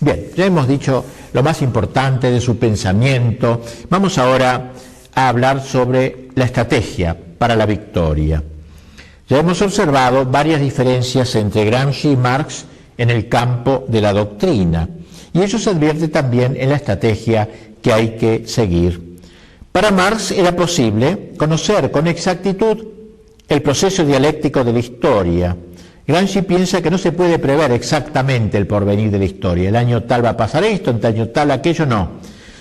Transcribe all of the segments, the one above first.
Bien, ya hemos dicho lo más importante de su pensamiento. Vamos ahora a hablar sobre la estrategia para la victoria. Ya hemos observado varias diferencias entre Gramsci y Marx en el campo de la doctrina, y eso se advierte también en la estrategia que hay que seguir. Para Marx era posible conocer con exactitud el proceso dialéctico de la historia. Gramsci piensa que no se puede prever exactamente el porvenir de la historia. El año tal va a pasar esto, el año tal aquello, no.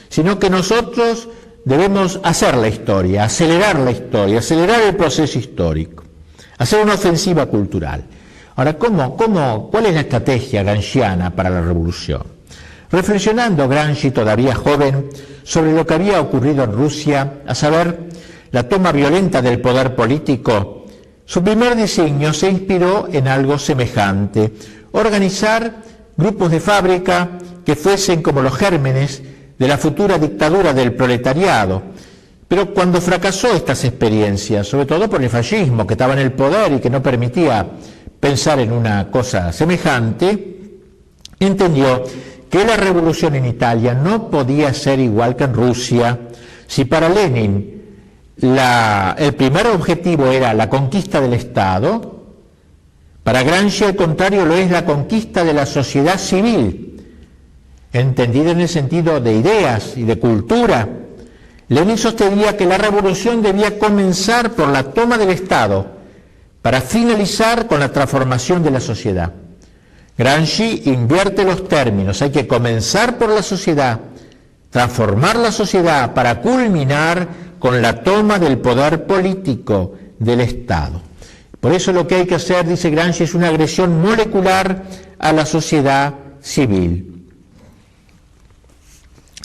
Sino que nosotros debemos hacer la historia, acelerar el proceso histórico, hacer una ofensiva cultural. Ahora, ¿cuál es la estrategia gramsciana para la revolución? Reflexionando Gramsci, todavía joven, sobre lo que había ocurrido en Rusia, a saber, la toma violenta del poder político, su primer designio se inspiró en algo semejante: organizar grupos de fábrica que fuesen como los gérmenes de la futura dictadura del proletariado. Pero cuando fracasó estas experiencias, sobre todo por el fascismo que estaba en el poder y que no permitía pensar en una cosa semejante, entendió que la revolución en Italia no podía ser igual que en Rusia. Si para Lenin el primer objetivo era la conquista del Estado, para Gramsci al contrario lo es la conquista de la sociedad civil, entendida en el sentido de ideas y de cultura. Lenin sostenía que la revolución debía comenzar por la toma del Estado para finalizar con la transformación de la sociedad. Gramsci invierte los términos: hay que comenzar por la sociedad, transformar la sociedad para culminar con la toma del poder político del Estado. Por eso lo que hay que hacer, dice Gramsci, es una agresión molecular a la sociedad civil.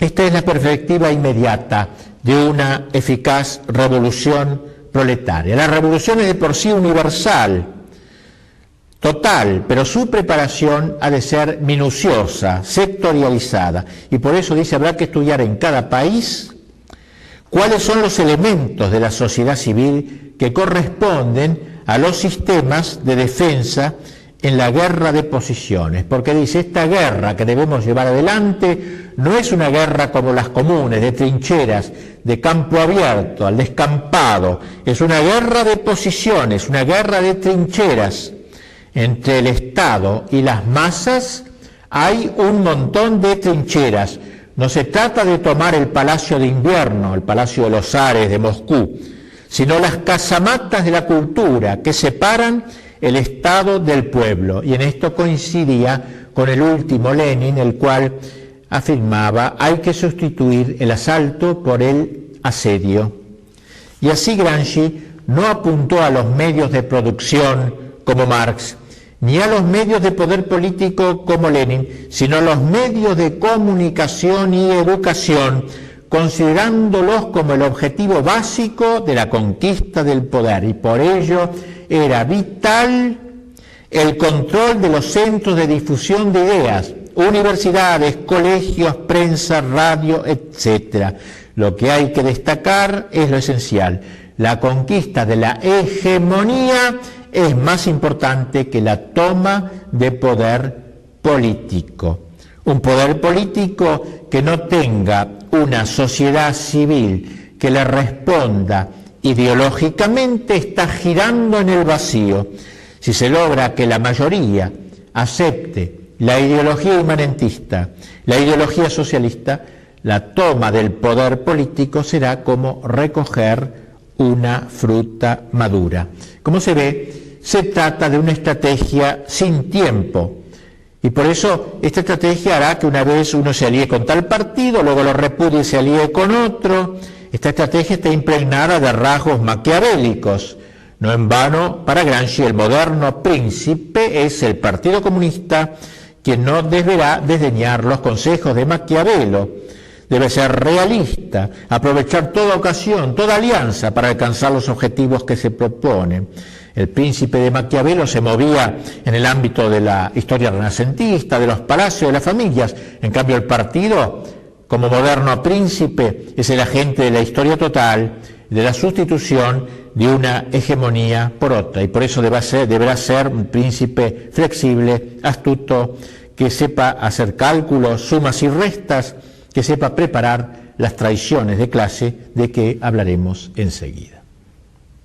Esta es la perspectiva inmediata de una eficaz revolución proletaria. La revolución es de por sí universal, total, pero su preparación ha de ser minuciosa, sectorializada, y por eso dice habrá que estudiar en cada país cuáles son los elementos de la sociedad civil que corresponden a los sistemas de defensa en la guerra de posiciones, porque dice, esta guerra que debemos llevar adelante no es una guerra como las comunes, de trincheras, de campo abierto, al descampado, es una guerra de posiciones, una guerra de trincheras. Entre el Estado y las masas hay un montón de trincheras. No se trata de tomar el Palacio de Invierno, el Palacio de los Zares de Moscú, sino las casamatas de la cultura que separan el Estado del pueblo. Y en esto coincidía con el último Lenin, el cual afirmaba hay que sustituir el asalto por el asedio. Y así Gramsci no apuntó a los medios de producción como Marx, ni a los medios de poder político como Lenin, sino a los medios de comunicación y educación, considerándolos como el objetivo básico de la conquista del poder. Y por ello era vital el control de los centros de difusión de ideas, universidades, colegios, prensa, radio, etc. Lo que hay que destacar es lo esencial: la conquista de la hegemonía es más importante que la toma de poder político. Un poder político que no tenga una sociedad civil que le responda ideológicamente está girando en el vacío. Si se logra que la mayoría acepte la ideología inmanentista, la ideología socialista, la toma del poder político será como recoger una fruta madura. Como se ve, se trata de una estrategia sin tiempo, y por eso esta estrategia hará que una vez uno se alíe con tal partido, luego lo repudie y se alíe con otro. Esta estrategia está impregnada de rasgos maquiavélicos. No en vano, para Gramsci, el moderno príncipe es el Partido Comunista, quien no deberá desdeñar los consejos de Maquiavelo. Debe ser realista, aprovechar toda ocasión, toda alianza para alcanzar los objetivos que se proponen. El príncipe de Maquiavelo se movía en el ámbito de la historia renacentista, de los palacios, de las familias. En cambio, el partido, como moderno príncipe, es el agente de la historia total, de la sustitución de una hegemonía por otra. Y por eso deberá ser un príncipe flexible, astuto, que sepa hacer cálculos, sumas y restas, que sepa preparar las traiciones de clase de que hablaremos enseguida.